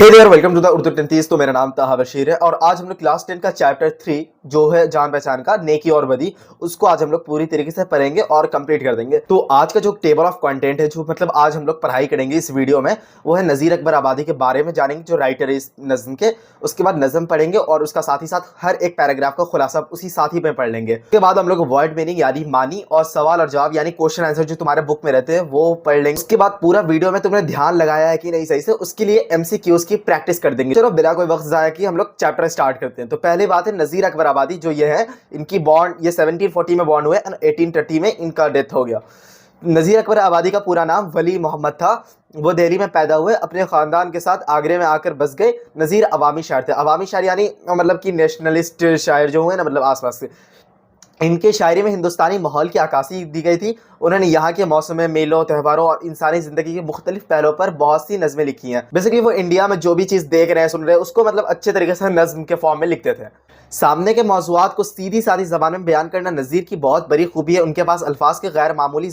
Hey there welcome to the Urdu 10 तो मेरा नाम ताहा बशीर है और आज हम लोग क्लास 10 का चैप्टर 3 जो है जान पहचान का नेकी और बदी उसको आज हम लोग पूरी तरीके से पढ़ेंगे और कंप्लीट कर देंगे। तो आज का जो टेबल ऑफ कंटेंट है जो मतलब आज हम लोग पढ़ाई करेंगे इस वीडियो में वो है नज़ीर अकबर आबादी के बारे में जानेंगे जो राइटर है इस नज़्म के। उसके बाद नज़्म पढ़ेंगे और उसका साथ ही साथ हर एक पैराग्राफ का खुलासा उसी साथ ही में पढ़ लेंगे। उसके बाद हम लोग वर्ड मीनिंग यानी मानी और सवाल और जवाब यानी क्वेश्चन आंसर जो तुम्हारे बुक में रहते हैं वो पढ़ लेंगे। उसके बाद पूरा वीडियो में तुमने ध्यान लगाया है कि नहीं सही से उसके लिए MCQs की प्रैक्टिस कर देंगे। चलो बिना कोई वक्त जाया कि हम लोग चैप्टर स्टार्ट करते हैं। तो पहली बात है नज़ीर अकबर आबादी जो ये है इनकी बॉर्न ये 1740 में बॉर्न हुए और 1830 में इनका डेथ हो गया। नज़ीर अकबर आबादी का पूरा नाम वली मोहम्मद था। वो दिल्ली में पैदा हुए, अपने ख़ानदान के साथ आगरे में आकर बस गए। नज़ीर अवामी शायर थे। अवामी शायर यानी मतलब कि नेशनलिस्ट शायर जो हुए ना मतलब आसपास से। इनके शायरी में हिंदुस्तानी माहौल की अक्कासी दी गई थी। उन्होंने यहाँ के मौसम, मेलों, त्योहारों और इंसानी ज़िंदगी के मुख्तलिफ पहलुओं पर बहुत सी नज़में लिखी हैं। बेसिकली वो इंडिया में जो भी चीज़ देख रहे हैं सुन रहे हैं उसको मतलब अच्छे तरीके से नज़्म के फॉर्म में लिखते थे। सामने के मौज़ूआत को सीधी सादी ज़बान में बयान करना नज़ीर की बहुत बड़ी खूबी है। उनके पास अल्फाज के गैर मामूली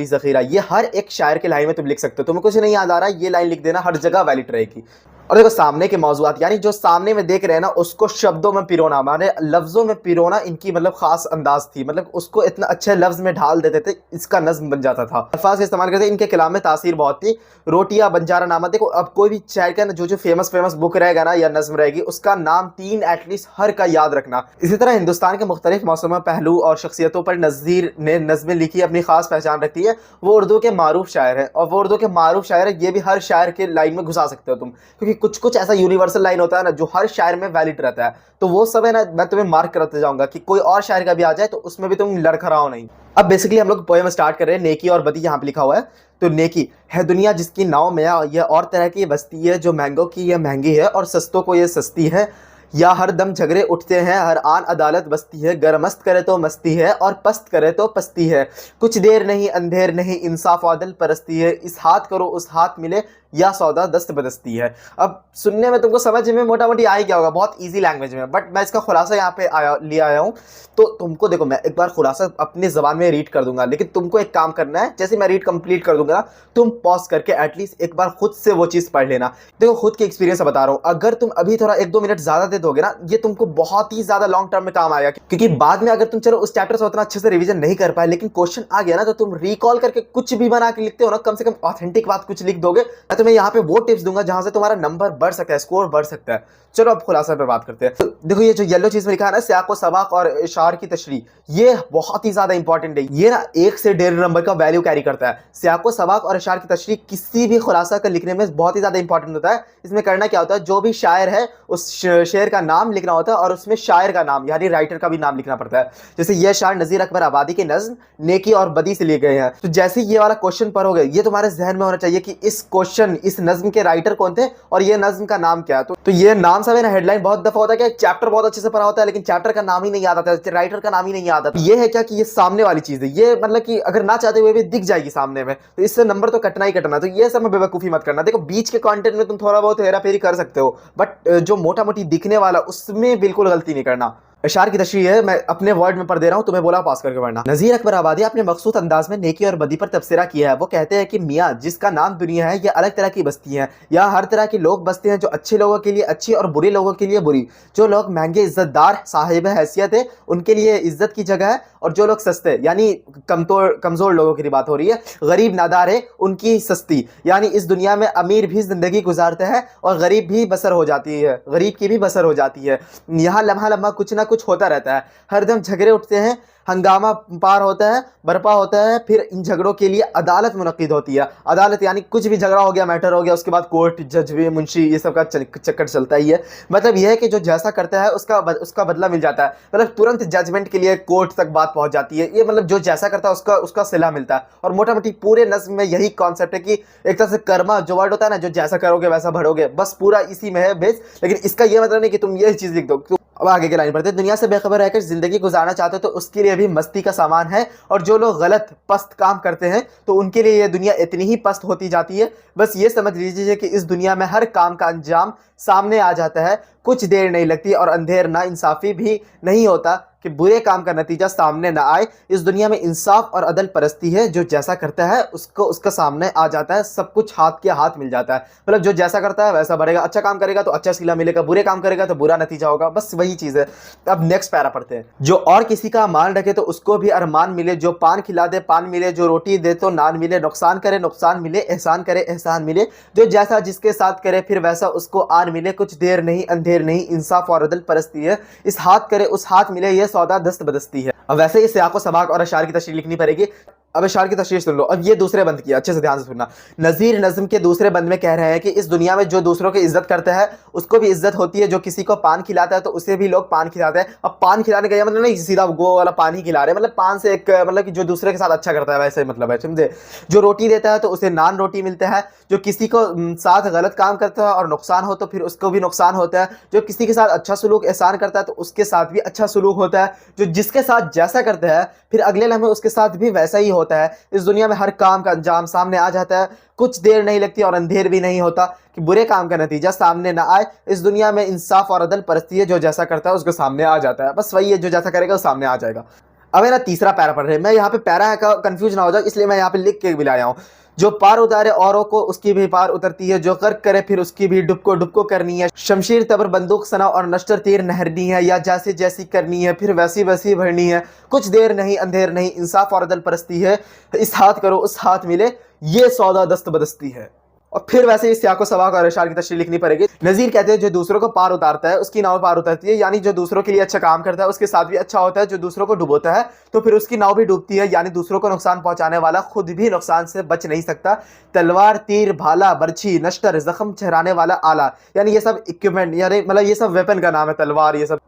ज़ख़ीरा ये हर एक शायर के लाइन में तुम लिख सकते हो। तुम्हें कुछ नहीं याद आ रहा ये लाइन लिख देना, हर जगह वैलिड रहेगी। और देखो सामने के मौज़ूआत यानी जो सामने में देख रहे हैं ना उसको शब्दों में पिरोना, माने लफ्ज़ों में पिरोना इनकी मतलब खास अंदाज थी। मतलब उसको इतना अच्छे लफ्ज़ में ढाल देते थे इसका नज़्म बन जाता था। अल्फाज का इस्तेमाल करते इनके कलाम में तासीर बहुत थी। रोटियां बंजारा नामा, देखो अब कोई भी शायर का जो फेमस बुक रहेगा ना या नज़्म रहेगी उसका नाम 3 एटलीस्ट हर का याद रखना। इसी तरह हिंदुस्तान के मुख्तलिफ मौसमों, पहलू और शख्सियतों पर नज़ीर ने नज़्में लिखी, अपनी खास पहचान रखती है। वो उर्दू के मारूफ शायर है और वो उर्दू के मारूफ शायर है ये भी हर शायर के लाइन में घुसा सकते हो तुम, क्योंकि कुछ कुछ ऐसा यूनिवर्सल लाइन होता है ना जो हर शायर में वैलिड रहता है। तो वो सब है ना मैं तुम्हें मार्क करते जाऊंगा कि कोई और शायर का भी आ जाए तो उसमें भी तुम लड़खड़ाओ नहीं। अब बेसिकली हम लोग पोएम स्टार्ट कर रहे हैं। नेकी और बदी यहाँ पे लिखा हुआ है। तो नेकी है दुनिया जिसकी नाव में यह और तरह की बस्ती है, जो महंगों की यह महंगी है और सस्तों को यह सस्ती है। या हर दम झगड़े उठते हैं, हर आन अदालत बसती है। गर मस्त करे तो मस्ती है और पस्त करे तो पस्ती है। कुछ देर नहीं अंधेर नहीं, इंसाफ आदल परस्ती है। इस हाथ करो उस हाथ मिले, या सौदा दस्त बदस्ती है। अब सुनने में तुमको समझ में मोटा मोटी आ ही क्या होगा, बहुत इजी लैंग्वेज में, बट मैं इसका खुलासा यहाँ पे ले आया हूँ। तो तुमको देखो मैं एक बार खुलासा अपनी ज़बान में रीड कर दूंगा, लेकिन तुमको एक काम करना है, जैसे मैं रीड कंप्लीट कर दूंगा तुम पॉज करके एटलीस्ट एक बार खुद से वो चीज़ पढ़ लेना। देखो खुद के एक्सपीरियंस बता रहा हूँ, अगर तुम अभी थोड़ा 1-2 मिनट ज़्यादा दे दोगे ना ये तुमको बहुत ही ज़्यादा लॉन्ग टर्म में काम आएगा। क्योंकि बाद में अगर तुम चलो उस चैप्टर से उतना अच्छे से रिविजन नहीं कर पाए लेकिन क्वेश्चन आ गया ना तो तुम रिकॉल करके कुछ भी बना के लिखते हो ना, कम से कम ऑथेंटिक बात कुछ लिख दोगे। मैं तुम्हें यहाँ पे वो टिप्स दूंगा जहां से तुम्हारा नंबर बढ़ सकता है, स्कोर बढ़ सकता है। चलो अब खुलासा पे बात करते हैं। तो देखो ये जो येलो चीज में लिखा है ना सियाक व सबाक और इशार की तशरीह, ये बहुत ही ज्यादा इंपॉर्टेंट है। ये ना 1 से 1.5 नंबर का वैल्यू कैरी करता है। सियाक व सबाक और इशार की तशरीह किसी भी खुलासा का लिखने में बहुत ही ज्यादा इंपॉर्टेंट होता है। इसमें करना क्या होता है, जो भी शायर है उस शेर का नाम लिखना होता है और उसमें शायर का नाम यानी राइटर का भी नाम लिखना पड़ता है। जैसे ये शायर नज़ीर अकबर आबादी के नज़्म नेकी और बदी से लिए गए हैं। तो जैसे ये वाला क्वेश्चन पढ़ोगे ये तुम्हारे जहन में होना चाहिए कि इस नज़्म के राइटर कौन थे और ये नज़्म का नाम क्या है। तो ये नाम सब है ना, हेडलाइन बहुत दफा होता है कि चैप्टर बहुत अच्छे से पढ़ा होता है लेकिन चैप्टर का नाम ही नहीं याद आता है, राइटर का नाम ही नहीं याद आता। ये है क्या कि ये सामने वाली चीज है, ये मतलब कि अगर ना चाहते हुए भी दिख जाएगी सामने में, तो इससे नंबर तो कटना ही कटना। तो ये सब में बेवकूफी मत करना। देखो बीच के कंटेंट में तुम थोड़ा बहुत हेरा फेरी कर सकते हो, बट जो मोटा मोटी दिखने वाला उसमें बिल्कुल गलती नहीं करना। इशार की तशरीह है, मैं अपने वर्ड में पढ़ दे रहा हूं, तुम्हें बोला पास करके पढ़ना। नज़ीर अकबर आबादी अपने मखसूस अंदाज में नेकी और बदी पर तबसरा किया है। वो कहते हैं कि मियाँ जिसका नाम दुनिया है ये अलग तरह की बस्ती है। यहाँ हर तरह के लोग बसते हैं, जो अच्छे लोगों के लिए अच्छी और बुरे लोगों के लिए बुरी। जो लोग महंगे इज्जतदार साहिब हैसियत है उनके लिए इज्जत की जगह है, और जो लोग सस्ते यानी कमजोर लोगों की बात हो रही है, गरीब नादार है उनकी सस्ती। यानी इस दुनिया में अमीर भी जिंदगी गुजारते हैं और गरीब भी बसर हो जाती है, गरीब की भी बसर हो जाती है। यहाँ लम्हा लम्हा कुछ ना कुछ होता रहता है, हरदम झगड़े उठते हैं, हंगामा पार होता है, बर्पा होता है। फिर इन झगड़ों के लिए अदालत मुनक्किद होती है। अदालत यानी कुछ भी झगड़ा हो गया, मैटर हो गया, उसके बाद कोर्ट, जज, मुंशी, ये सब का चक्कर चलता ही है। मतलब यह है कि जो जैसा करता है उसका बदला मिल जाता है। मतलब तुरंत जजमेंट के लिए कोर्ट तक बात पहुंच जाती है। ये मतलब जो जैसा करता है उसका सिला मिलता है। और मोटा मोटी पूरे नज़्म में यही कॉन्सेप्ट है कि एक तरह से कर्मा जो वर्ड होता है ना, जो जैसा करोगे वैसा भरोगे, बस पूरा इसी में है बेस। लेकिन इसका यह मतलब नहीं कि तुम ये चीज लिख दो। अब आगे की लाइन पढ़ते हैं। दुनिया से बेखबर रहकर जिंदगी गुजारना चाहते हो तो उसके लिए भी मस्ती का सामान है, और जो लोग गलत पस्त काम करते हैं तो उनके लिए यह दुनिया इतनी ही पस्त होती जाती है। बस ये समझ लीजिए कि इस दुनिया में हर काम का अंजाम सामने आ जाता है, कुछ देर नहीं लगती और अंधेर ना इंसाफी भी नहीं होता। कि बुरे काम का नतीजा सामने ना आए। इस दुनिया में इंसाफ और अदल परस्ती है, जो जैसा करता है उसको उसका सामने आ जाता है, सब कुछ हाथ के हाथ मिल जाता है। मतलब जो जैसा करता है वैसा बढ़ेगा, अच्छा काम करेगा तो अच्छा सिला मिलेगा, बुरे काम करेगा तो बुरा नतीजा होगा, बस वही चीज है। अब नेक्स्ट पैरा पढ़ते हैं। जो और किसी का मान रखे तो उसको भी अरमान मिले, जो पान खिला दे पान मिले, जो रोटी दे तो नान मिले, नुकसान करे नुकसान मिले, एहसान करे एहसान मिले, जो जैसा जिसके साथ करे फिर वैसा उसको आन मिले, कुछ देर नहीं अंधेर नहीं इंसाफ और अदल परस्ती है, इस हाथ करे उस हाथ मिले, ये सौदा दस्त बदस्ती है। अब वैसे ही सियाको सबाक और अशार की तशरीह लिखनी पड़ेगी। अब अशार की तशरीह सुन लो। अब ये दूसरे बंद किया, अच्छे से ध्यान से सुनना। नज़ीर नज़्म के दूसरे बंद में कह रहे हैं कि इस दुनिया में जो दूसरों की इज्जत करता है उसको भी इज्जत होती है, जो किसी को पान खिलाता है तो उसे भी लोग पान खिलाते हैं। अब पान खिलाने का मतलब नहीं सीधा वो वाला पान ही खिला रहे, मतलब पान से एक मतलब कि जो दूसरे के साथ अच्छा करता है वैसे मतलब है, समझे। जो रोटी देता है तो उसे नान रोटी मिलता है, जो किसी को साथ गलत काम करता है और नुकसान हो तो फिर उसको भी नुकसान होता है, जो किसी के साथ अच्छा सलूक एहसान करता है तो उसके साथ भी अच्छा सलूक होता है, जो जिसके साथ जैसा करता है फिर अगले लम्हे उसके साथ भी वैसा ही होता है। इस दुनिया में हर काम का अंजाम सामने आ जाता है, कुछ देर नहीं लगती और अंधेर भी नहीं होता कि बुरे काम का नतीजा सामने ना आए। इस दुनिया में इंसाफ और अदल परस्ती है, जो जैसा करता है उसके सामने आ जाता है, बस वही है, जो जैसा करेगा वो सामने आ जाएगा। अब है ना तीसरा पैरा पढ़ रहे हैं। मैं यहाँ पे पैरा का कंफ्यूज ना हो जाए इसलिए मैं यहाँ पे लिख के भी लाया हूँ। जो पार उतारे औरों को उसकी भी पार उतरती है, जो गर्क करे फिर उसकी भी डुबको करनी है, शमशीर तबर बंदूक सना और नश्तर तीर नहरनी है, या जैसी जैसी करनी है फिर वैसी वैसी भरनी है, कुछ देर नहीं अंधेर नहीं इंसाफ और अदल परस्ती है, इस हाथ करो उस हाथ मिले, ये सौदा दस्त बदस्ती है। और फिर वैसे ही सियाको सबाक और अशार की तशरीह लिखनी पड़ेगी। नज़ीर कहते हैं जो दूसरों को पार उतारता है उसकी नाव पार उतरती है, यानी जो दूसरों के लिए अच्छा काम करता है उसके साथ भी अच्छा होता है, जो दूसरों को डुबोता है तो फिर उसकी नाव भी डूबती है, यानी दूसरों को नुकसान पहुंचाने वाला खुद भी नुकसान से बच नहीं सकता। तलवार तीर भाला बर्छी नश्तर जख्म चढ़ाने वाला आला, यानी ये सब इक्विपमेंट, यानी मतलब ये सब वेपन का नाम है, तलवार ये सब।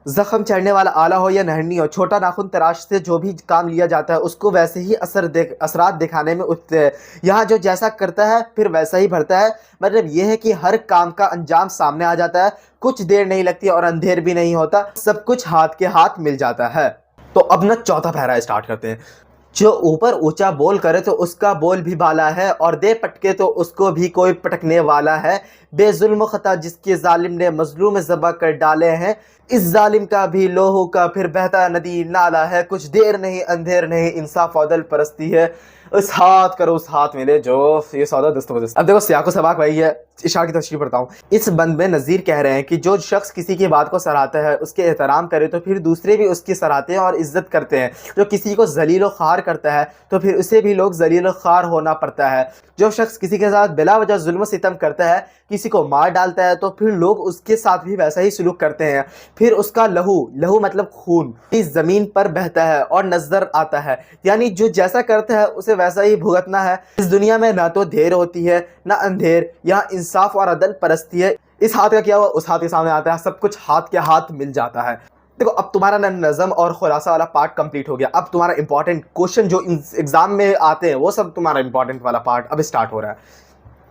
जख्म चढ़ने वाला आला हो या नहरनी हो, छोटा नाखून तराश से जो भी काम लिया जाता है उसको वैसे ही असरात दिखाने में उठते हैं। यहाँ जो जैसा करता है फिर वैसा ही भरता है, मतलब ये है कि हर काम का अंजाम सामने आ जाता है, कुछ देर नहीं लगती और अंधेर भी नहीं होता, सब कुछ हाथ के हाथ मिल जाता है। तो अब ना चौथा पैरा स्टार्ट करते हैं। जो ऊपर ऊंचा बोल करे तो उसका बोल भी भाला है, और दे पटके तो उसको भी कोई पटकने वाला है, बेजुल्म खता जिसके जालिम ने मजलूम ज़बा कर डाले हैं, इस जालिम का भी लोहू का फिर बहता नदी नाला है, कुछ देर नहीं अंधेर नहीं इंसाफ अदल परस्ती है, उस हाथ करो उस हाथ मिले, जो ये सौदा दस्त बदस्त। अब देखो सियाको सबाक वही है, इशार की तशरीह पढ़ता हूँ। इस बंद में नज़ीर कह रहे हैं कि जो शख्स किसी की बात को सराहता है उसके एहतराम करे तो फिर दूसरे भी उसकी सराहते हैं और इज्जत करते हैं, जो किसी को जलील व ख़ार करता है तो फिर उसे भी लोग जलील व ख़ार होना पड़ता है, जो शख्स किसी के साथ बिला वजह जुल्म सितम करता है, किसी को मार डालता है तो फिर लोग उसके साथ भी वैसा ही सलूक करते हैं, फिर उसका लहू मतलब खून इस ज़मीन पर बहता है और नजर आता है, यानी जो जैसा करता है उसे वैसा ही भुगतना है। इस दुनिया में ना तो देर होती है ना अंधेर, यहाँ इंसाफ और अदल परस्ती है, इस हाथ का किया हुआ उस हाथ के सामने आता है, सब कुछ हाथ के हाथ मिल जाता है। देखो अब तुम्हारा नज़म और खुलासा वाला पार्ट कंप्लीट हो गया। अब तुम्हारा इंपॉर्टेंट क्वेश्चन जो एग्जाम में आते हैं वो सब तुम्हारा इंपॉर्टेंट वाला पार्ट अब स्टार्ट हो रहा है।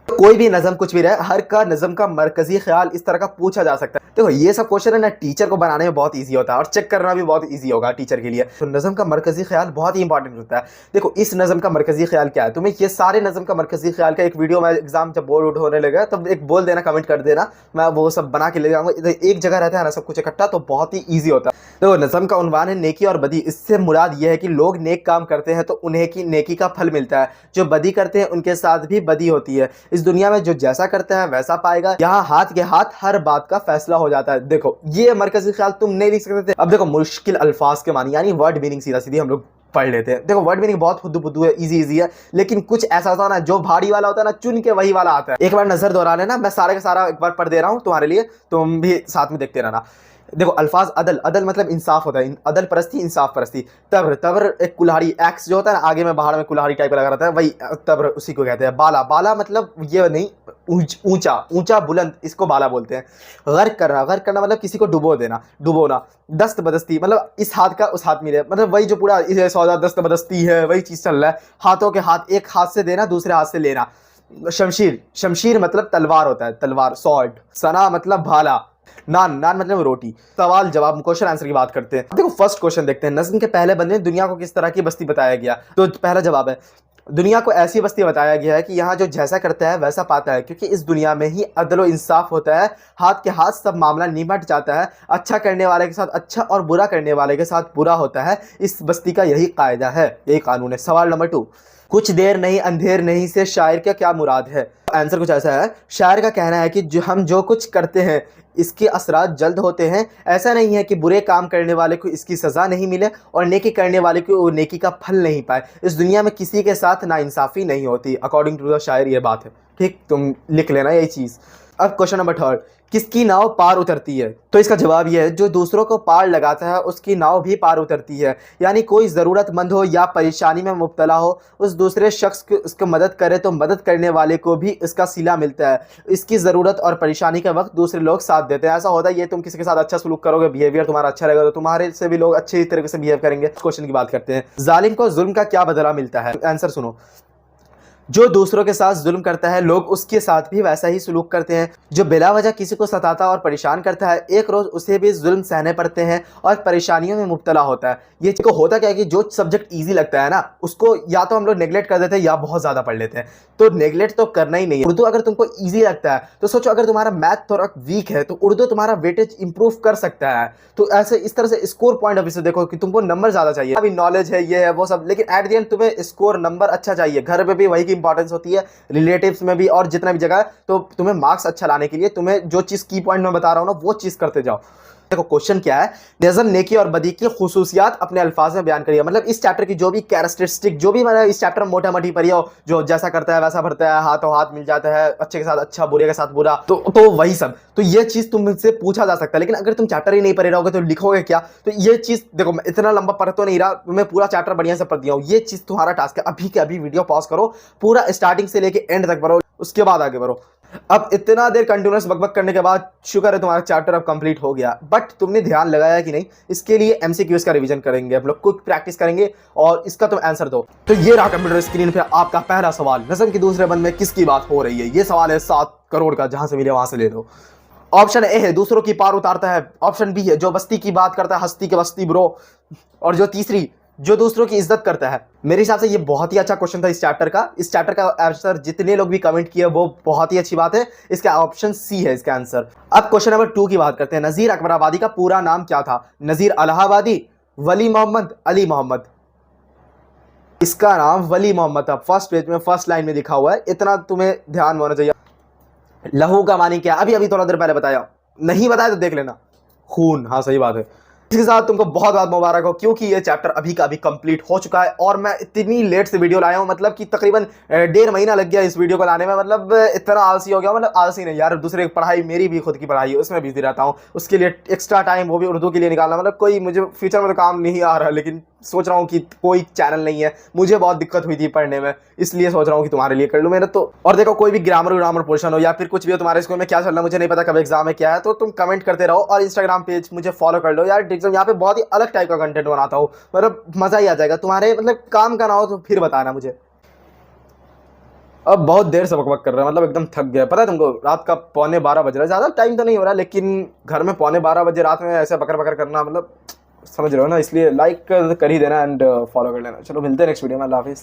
कोई भी नज़म कुछ भी रहे, हर का नज़म का मरकजी ख्याल इस तरह का पूछा जा सकता है। देखो ये सब क्वेश्चन है ना टीचर को बनाने में बहुत इजी होता है और चेक करना भी बहुत इजी होगा टीचर के लिए। तो नज़म का मरकजी ख्याल बहुत ही इंपॉर्टेंट होता है। देखो इस नज़म का मरकजी ख्याल क्या है, तुम्हें ये सारे नज़म का मरकजी ख्याल का एक वीडियो मैं एग्जाम जब बोर्ड उठ होने लगा तब एक बोल देना, कमेंट कर देना, मैं वो सब बना के ले जाऊंगा। एक जगह रहता है ना सब कुछ इकट्ठा, तो बहुत ही ईजी होता है। देखो नज़म का उन्वान है नेकी और बदी। इससे मुराद ये है कि लोग नेक काम करते हैं तो उन्हें की नेकी का फल मिलता है, जो बदी करते हैं उनके साथ भी बदी होती है। इस दुनिया में जो जैसा करता है वैसा पाएगा, यहाँ हाथ के हाथ हर बात का फैसला हो जाता है। देखो ये मरकजी ख्याल तुम नहीं लिख सकते थे। अब देखो मुश्किल अल्फाज के मानी यानी वर्ड मीनिंग सीधा सीधी हम लोग पढ़ लेते हैं। देखो वर्ड मीनिंग बहुत खुद्दू बुद्दू है, इजी है, लेकिन कुछ ऐसा होता है ना जो भारी वाला होता है ना चुन के वही वाला आता है। एक बार नजर दोहरा लेना, मैं सारे का सारा एक बार पढ़ दे रहा हूँ तुम्हारे लिए, तुम भी साथ में देखते रहना। देखो अल्फाज अदल मतलब इंसाफ होता है, अदल परस्ती इंसाफ परस्ती। तब्र एक कुल्हाड़ी, एक्स जो होता है ना आगे में बाहर में कुल्हाड़ी टाइप का लगा रहता है, वही तब्र उसी को कहते हैं। बाला मतलब ये नहीं ऊंचा बुलंद, इसको बाला बोलते हैं। गर्क करना मतलब किसी को डुबोना। दस्त बदस्ती मतलब इस हाथ का उस हाथ मिले, मतलब वही जो पूरा सौदा दस्त बदस्ती है वही चीज चल रहा है। हाथों के हाथ, एक हाथ से देना दूसरे हाथ से लेना। शमशीर मतलब तलवार होता है, तलवार सॉर्ड। सना मतलब भाला। नान मतलब रोटी। सवाल जवाब क्वेश्चन आंसर की बात करते हैं। देखो फर्स्ट क्वेश्चन देखते हैं। नज़्म के पहले बंदे में दुनिया को किस तरह की बस्ती बताया गया। तो पहला जवाब है दुनिया को ऐसी बस्ती बताया गया है कि यहाँ जो जैसा करता है वैसा पाता है, क्योंकि इस दुनिया में ही अदल व इंसाफ होता है। हाथ के हाथ सब मामला निपट जाता है। अच्छा करने वाले के साथ अच्छा और बुरा करने वाले के साथ बुरा होता है। इस बस्ती का यही कायदा है, यही कानून है। सवाल नंबर 2, कुछ देर नहीं अंधेर नहीं से शायर का क्या मुराद है? आंसर कुछ ऐसा है, शायर का कहना है कि हम जो कुछ करते हैं इसके असरात जल्द होते हैं। ऐसा नहीं है कि बुरे काम करने वाले को इसकी सज़ा नहीं मिले और नेकी करने वाले को वो नेकी का फल नहीं पाए। इस दुनिया में किसी के साथ नाइंसाफ़ी नहीं होती, अकॉर्डिंग टू द शायर ये बात है। ठीक, तुम लिख लेना यही चीज़। अब क्वेश्चन नंबर 3, किसकी नाव पार उतरती है? तो इसका जवाब यह है, जो दूसरों को पार लगाता है उसकी नाव भी पार उतरती है। यानी कोई ज़रूरतमंद हो या परेशानी में मुब्तला हो, उस दूसरे शख्स को उसको मदद करे तो मदद करने वाले को भी इसका सिला मिलता है। इसकी ज़रूरत और परेशानी के वक्त दूसरे लोग साथ देते हैं। ऐसा होता है, ये तुम किसी के साथ अच्छा सलूक करोगे, बिहेवियर तुम्हारा अच्छा रहेगा, तो तुम्हारे से भी लोग अच्छे तरीके से बिहेव करेंगे। क्वेश्चन की बात करते हैं, जालिम को जुल्म का क्या बदला मिलता है? आंसर सुनो, जो दूसरों के साथ जुल्म करता है लोग उसके साथ भी वैसा ही सलूक करते हैं। जो बिला वजह किसी को सताता और परेशान करता है, एक रोज़ उसे भी जुल्म सहने पड़ते हैं और परेशानियों में मुब्तला होता है। ये को होता क्या है कि जो सब्जेक्ट इजी लगता है ना, उसको या तो हम लोग नेगलेक्ट कर देते हैं या बहुत ज़्यादा पढ़ लेते हैं। तो नेगलेक्ट तो करना ही नहीं है। उर्दू अगर तुमको ईजी लगता है तो सोचो, अगर तुम्हारा मैथ थोड़ा वीक है तो उर्दू तुम्हारा वेटेज इंप्रूव कर सकता है। तो ऐसे इस तरह से स्कोर पॉइंट ऑफ व्यू से देखो कि तुमको नंबर ज़्यादा चाहिए, अभी नॉलेज है, ये है, वो सब, लेकिन एट द एंड तुम्हें स्कोर नंबर अच्छा चाहिए। घर में भी वही की इंपॉर्टेंस होती है, रिलेटिव्स में भी, और जितना भी जगह है। तो तुम्हें मार्क्स अच्छा लाने के लिए तुम्हें जो चीज़ की पॉइंट मैं बता रहा हूँ ना, वो चीज़ करते जाओ। देखो क्वेश्चन क्या है, नज़म, नेकी और बदी की खुसूसियात अपने अल्फाज में बयान करिए। मतलब इस चैप्टर की जो भी कैरेक्टरिस्टिक, जो भी मैंने इस चैप्टर में मोटा मोटी पढ़ी हो, जो जैसा करता है वैसा भरता है, हाथों हाथ मिल जाता है, अच्छे के साथ अच्छा, बुरे के साथ बुरा, तो वही सब। तो ये चीज़ तुमसे पूछा जा सकता है। लेकिन अगर तुम चैप्टर ही नहीं पढ़े रहोगे तो लिखोगे क्या? तो ये चीज़ देखो, मैं इतना लंबा पढ़ तो नहीं रहा, मैं पूरा चैप्टर बढ़िया से पढ़ दिया हूँ। ये चीज़ तुम्हारा टास्क है। अभी के अभी वीडियो पॉज करो, पूरा स्टार्टिंग से लेके एंड तक पढ़ो, उसके बाद आगे बढ़ो। अब इतना देर कंटिन्यूस बकबक करने के बाद शुक्र है तुम्हारा चैप्टर अब कंप्लीट हो गया। बट तुमने ध्यान लगाया कि नहीं, इसके लिए एमसीक्यूज का रिवीजन करेंगे हम लोग, क्विक प्रैक्टिस करेंगे और इसका तुम आंसर दो। तो ये रहा कंप्यूटर स्क्रीन पे आपका पहला सवाल, नज़म के दूसरे बंद में किसकी बात हो रही है? ये सवाल है 7 करोड़ का, जहां से मिले वहां से ले लो। ऑप्शन ए है दूसरों की पार उतारता है। ऑप्शन बी है जो बस्ती की बात करता है, हस्ती के बस्ती ब्रो। और जो तीसरी, जो दूसरों की इज्जत करता है। मेरे हिसाब से ये बहुत ही अच्छा क्वेश्चन था इस चैप्टर का। इस चैप्टर का आंसर जितने लोग भी कमेंट किए वो बहुत ही अच्छी बात है। इसका ऑप्शन सी है इसका आंसर। अब क्वेश्चन नंबर 2 की बात करते हैं। नज़ीर अकबराबादी का पूरा नाम क्या था? नज़ीर इलाहाबादी, वली मोहम्मद, अली मोहम्मद। इसका नाम वली मोहम्मद था। फर्स्ट पेज में फर्स्ट लाइन में लिखा हुआ है, इतना तुम्हें ध्यान में होना चाहिए। लहू का मानी क्या? अभी अभी थोड़ा देर पहले बताया, नहीं बताया तो देख लेना। खून, हाँ सही बात है। इसके साथ तुमको बहुत बहुत मुबारक हो, क्योंकि ये चैप्टर अभी का अभी कंप्लीट हो चुका है। और मैं इतनी लेट से वीडियो लाया हूँ, मतलब कि तकरीबन 1.5 महीना लग गया इस वीडियो को लाने में। मतलब इतना आलसी हो गया, मतलब आलसी नहीं यार, दूसरे की पढ़ाई, मेरी भी खुद की पढ़ाई है, उसमें बिजी रहता हूँ। उसके लिए एक्स्ट्रा टाइम, वो भी उर्दू के लिए निकालना, मतलब कोई मुझे फ्यूचर में तो काम नहीं आ रहा, लेकिन सोच रहा हूँ कि कोई चैनल नहीं है। मुझे बहुत दिक्कत हुई थी पढ़ने में, इसलिए सोच रहा हूँ कि तुम्हारे लिए कर लूँ मेरे तो। और देखो, कोई भी ग्रामर पोर्शन हो या फिर कुछ भी हो, तुम्हारे स्कूल में क्या चल रहा है मुझे नहीं पता, कब एग्जाम है क्या है, तो तुम कमेंट करते रहो और इंस्टाग्राम पेज मुझे फॉलो कर लो यार। यहाँ पे बहुत ही अलग टाइप का कंटेंट बनाता हूँ, मतलब मजा ही आ जाएगा तुम्हारे, मतलब काम का ना हो तो फिर बताना मुझे। अब बहुत देर से बकबक कर रहा है, मतलब एकदम थक गया। पता है तुमको, रात का 11:15 बज रहा है। ज़्यादा टाइम तो नहीं हो रहा, लेकिन घर में 11:15 बजे रात में ऐसे बकर बकर करना, मतलब समझ रहे हो ना, इसलिए लाइक कर ही देना एंड फॉलो कर लेना। चलो मिलते हैं नेक्स्ट वीडियो में, अल्लाह हाफिज़।